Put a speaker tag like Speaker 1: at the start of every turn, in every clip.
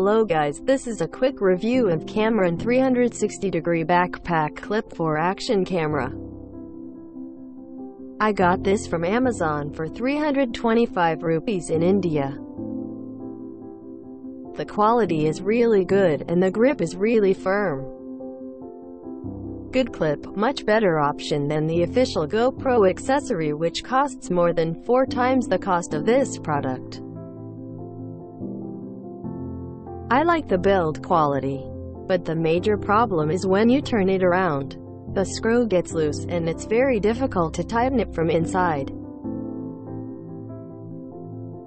Speaker 1: Hello guys, this is a quick review of Kamron 360-degree backpack clip for action camera. I got this from Amazon for 325 rupees in India. The quality is really good and the grip is really firm. Good clip, much better option than the official GoPro accessory which costs more than 4 times the cost of this product. I like the build quality, but the major problem is when you turn it around. The screw gets loose and it's very difficult to tighten it from inside.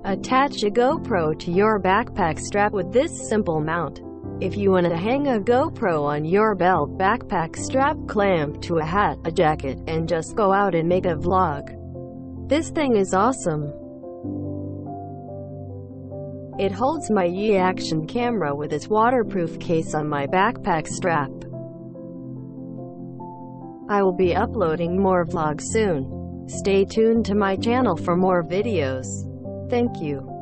Speaker 1: Attach a GoPro to your backpack strap with this simple mount. If you want to hang a GoPro on your belt backpack strap, clamp to a hat, a jacket, and just go out and make a vlog. This thing is awesome. It holds my action camera with its waterproof case on my backpack strap. I will be uploading more vlogs soon. Stay tuned to my channel for more videos. Thank you.